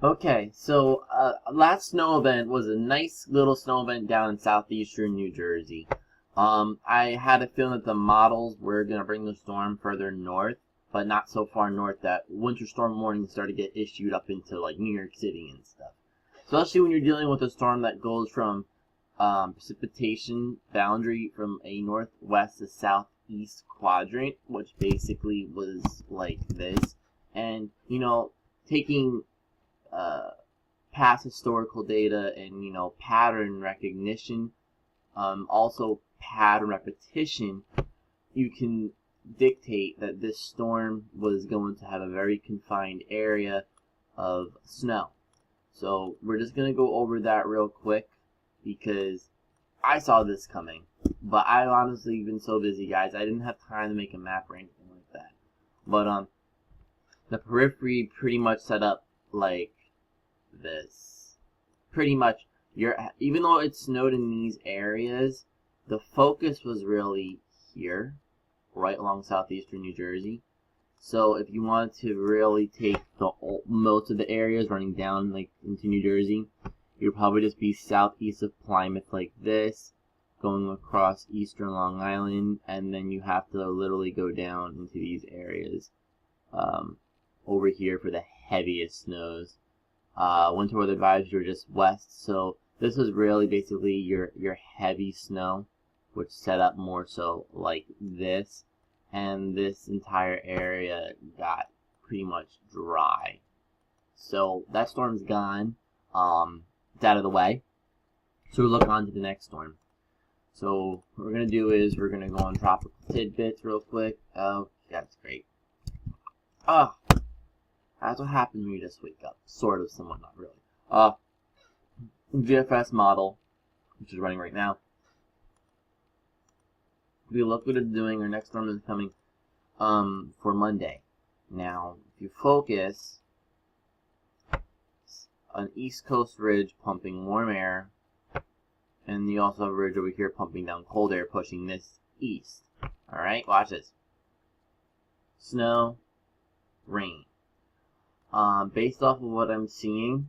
Okay, so last snow event was a nice little snow event down in southeastern New Jersey. I had a feeling that the models were going to bring the storm further north, but not so far north that winter storm warnings started to get issued up into like New York City and stuff. Especially when you're dealing with a storm that goes from precipitation boundary from a northwest to southeast quadrant, which basically was like this. And, taking past historical data and, pattern recognition, also pattern repetition, you can dictate that this storm was going to have a very confined area of snow. So we're just going to go over that real quick because I saw this coming, but I've honestly been so busy, guys, I didn't have time to make a map or anything like that. But the periphery pretty much set up like this. Pretty much, even though it snowed in these areas, the focus was really here, right along southeastern New Jersey. So if you wanted to really take most of the areas running down like into New Jersey, you'd probably just be southeast of Plymouth like this, going across eastern Long Island, and then you have to literally go down into these areas over here for the heaviest snows. Winter weather advisories were just west, so this was really basically your heavy snow, which set up more so like this, and this entire area got pretty much dry. So that storm's gone. It's out of the way. So we'll look on to the next storm. So what we're gonna do is we're gonna go on tropical tidbits real quick. Oh, that's great. That's what happens when you just wake up. Sort of, somewhat, not really. GFS model, which is running right now. If you look what it's doing, our next storm is coming for Monday. Now, if you focus, an east coast ridge pumping warm air, and you also have a ridge over here pumping down cold air, pushing this east. Alright, watch this. Snow, rain. Based off of what I'm seeing,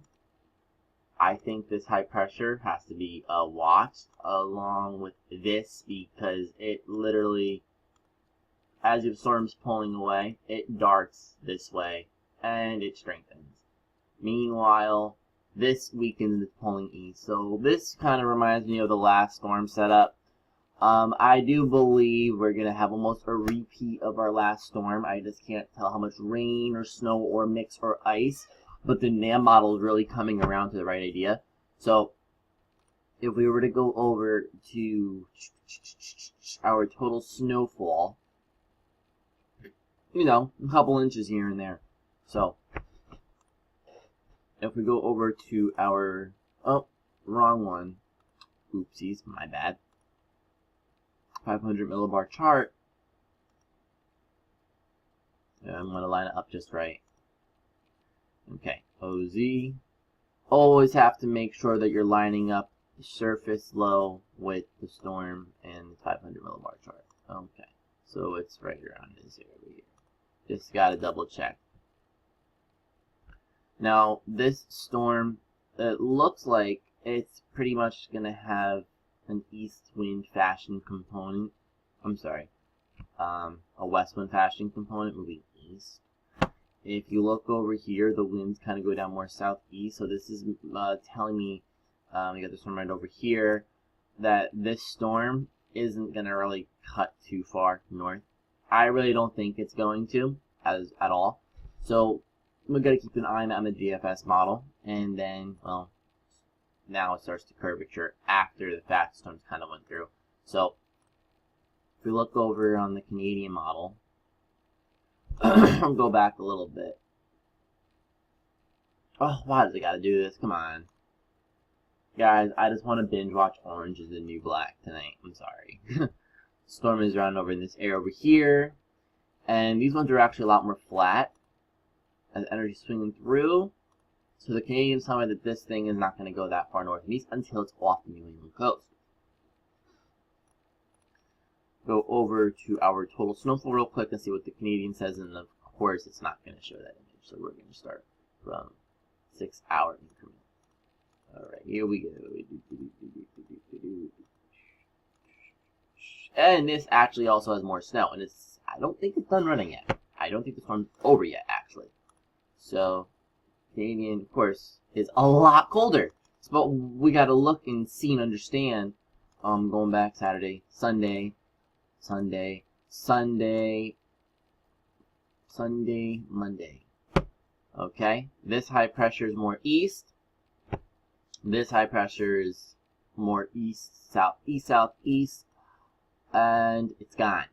I think this high pressure has to be watched along with this, because it literally, as your storm's pulling away, it darts this way and it strengthens. Meanwhile, this weakens, it's pulling east. So this kind of reminds me of the last storm setup. I do believe we're going to have almost a repeat of our last storm. I just can't tell how much rain or snow or mix or ice, but the NAM model is really coming around to the right idea. So if we were to go over to our total snowfall, a couple inches here and there. So if we go over to our, wrong one. Oopsies, my bad. 500 millibar chart. I'm going to line it up just right. Okay, OZ. Always have to make sure that you're lining up the surface low with the storm and the 500 millibar chart. Okay, so it's right around this area here. Just got to double check. Now, this storm, it looks like it's pretty much going to have an east wind fashion component. I'm sorry, a west wind fashion component moving east. If you look over here, the winds kind of go down more southeast. So this is telling me, you got this one right over here, that this storm isn't going to really cut too far north. I really don't think it's going to, at all. So we're going to keep an eye on the GFS model, and then, well, now it starts to curvature after the fact storms kind of went through. So if we look over on the Canadian model, I'll go back a little bit. Oh, why does it gotta do this? Come on. Guys, I just want to binge watch Orange is the New Black tonight. I'm sorry. Storm is around over in this area over here. And these ones are actually a lot more flat as energy swinging through. So the Canadians tell me that this thing is not going to go that far north and east until it's off the New England coast. Go over to our total snowfall real quick and see what the Canadian says, and of course it's not going to show that image. So we're going to start from 6 hour increment. Alright, here we go. And this actually also has more snow, and I don't think it's done running yet. I don't think the storm's over yet, actually. So, Canadian, of course, is a lot colder. But we gotta look and see and understand. Going back Saturday, Sunday, Monday. Okay, this high pressure is more east. This high pressure is more east, southeast, and it's gone.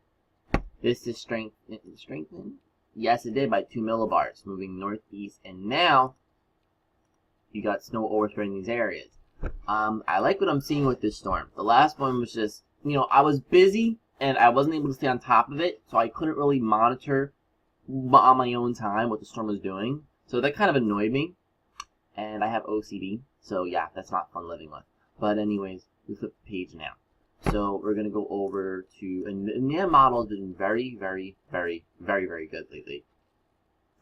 This is strengthened. Yes, it did by 2 millibars, moving northeast, and now you got snow overspreading these areas. I like what I'm seeing with this storm. The last one was just, I was busy and I wasn't able to stay on top of it, so I couldn't really monitor on my own time what the storm was doing. So that kind of annoyed me, and I have OCD, so yeah, that's not fun living with. But anyways, we flip the page now. So we're gonna go over to, and the NAM model has been very, very, very, very, very good lately.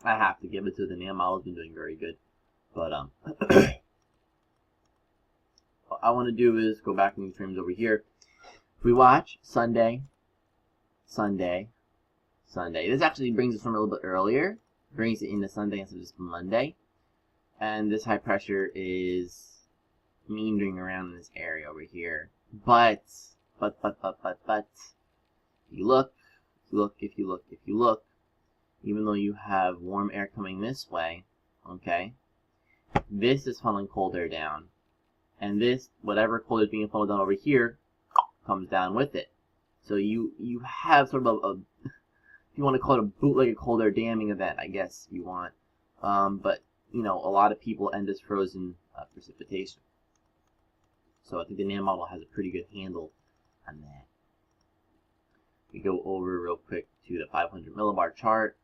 I have to give it to the NAM model has been doing very good. But what I want to do is go back in these frames over here. We watch Sunday. This actually brings us from a little bit earlier. Brings it into Sunday instead of just Monday. And this high pressure is meandering around in this area over here. But you look, even though you have warm air coming this way, okay, this is funneling cold air down. And this, whatever cold is being funneled down over here, comes down with it. So you have sort of a if you want to call it a bootleg of cold air damming event, I guess, if you want. But, a lot of people end as frozen precipitation. So I think the NAM model has a pretty good handle on that. We go over real quick to the 500 millibar chart.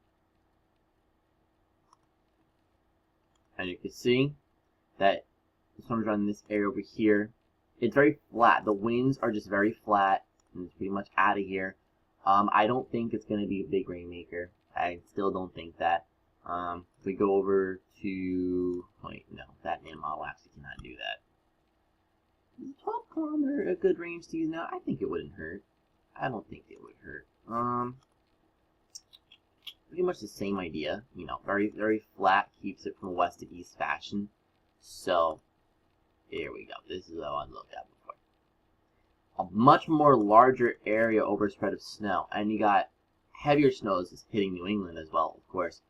And you can see that the storm's running this area over here. It's very flat. The winds are just very flat, and it's pretty much out of here. I don't think it's going to be a big rainmaker. I still don't think that. If we go over to, wait, no, that NAM model actually cannot do that. Is 12 kilometer a good range to use now? I think it wouldn't hurt. I don't think it would hurt. Pretty much the same idea. Very, very flat, keeps it from west to east fashion. So, here we go. This is what I looked at before. A much more larger area overspread of snow. And you got heavier snows is hitting New England as well, of course.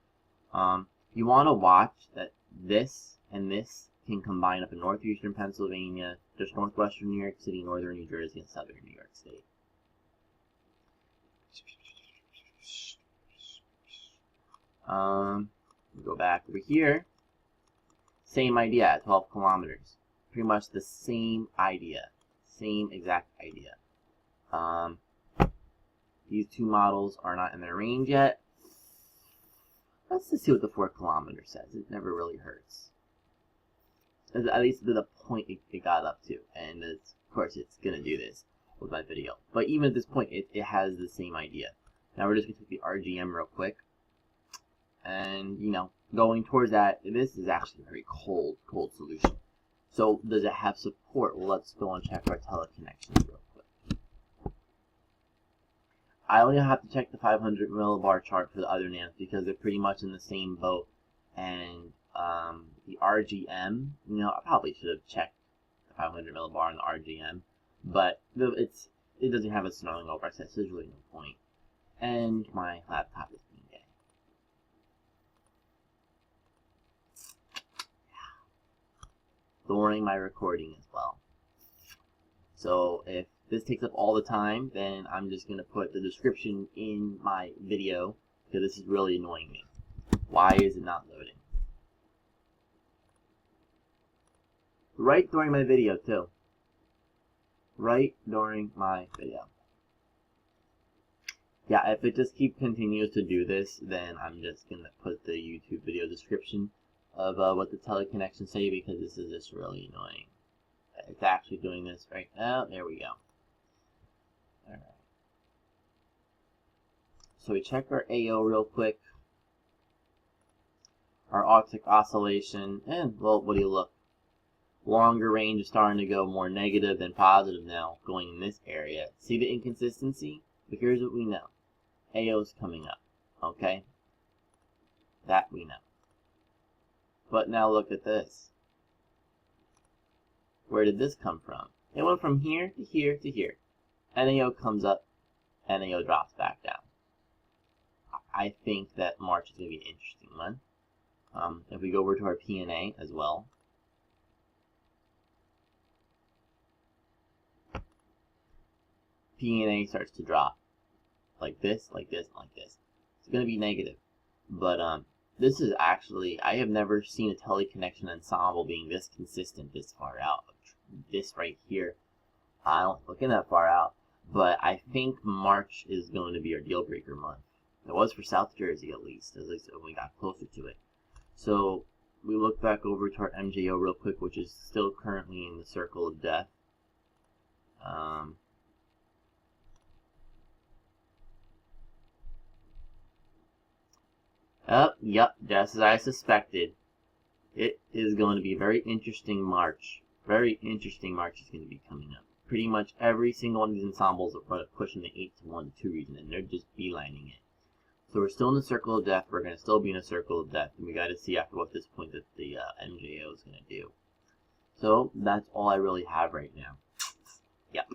You want to watch that this and this can combine up in northeastern Pennsylvania, just northwestern New York City, northern New Jersey, and southern New York State. Go back over here. Same idea at 12 kilometers. Pretty much the same idea. Same exact idea. These two models are not in their range yet. Let's just see what the 4 kilometer says. It never really hurts. At least to the point it got up to. And of course it's going to do this with my video. But even at this point, it has the same idea. Now we're just going to take the RGM real quick. And, going towards that, this is actually a very cold solution. So does it have support? Well, let's go and check our teleconnections real quick. I only have to check the 500 millibar chart for the other NAMs because they're pretty much in the same boat. And the RGM, I probably should have checked the 500 millibar and the RGM, but it doesn't have a snarling over, so there's really no point. And my laptop is being dead. During my recording as well. So if this takes up all the time, then I'm just going to put the description in my video because this is really annoying me. Why is it not loading? Right during my video too. Right during my video. Yeah, if it just continues to do this, then I'm just going to put the YouTube video description of what the teleconnections say because this is just really annoying. It's actually doing this right now. There we go. Alright. So we check our AO real quick. Our Arctic oscillation, and, well, what do you look? Longer range is starting to go more negative than positive now, going in this area. See the inconsistency? But here's what we know. AO's coming up, okay? That we know. But now look at this. Where did this come from? It went from here to here to here. NAO comes up, NAO drops back down. I think that March is going to be an interesting one. If we go over to our PNA as well. PNA starts to drop. Like this, like this, like this. It's going to be negative. But this is actually, I have never seen a teleconnection ensemble being this consistent this far out. This right here, I don't looking that far out, but I think March is going to be our deal breaker month. It was for South Jersey at least when we got closer to it. So we look back over to our MJO real quick, which is still currently in the circle of death. Yep, just as I suspected. It is going to be a very interesting March. Very interesting March is going to be coming up. Pretty much every single one of these ensembles are pushing the 8 to 1 to 2 region, and they're just beelining it. So we're still in the circle of death. We're going to still be in a circle of death, and we got to see after what this point that the MJO is going to do. So that's all I really have right now. Yep.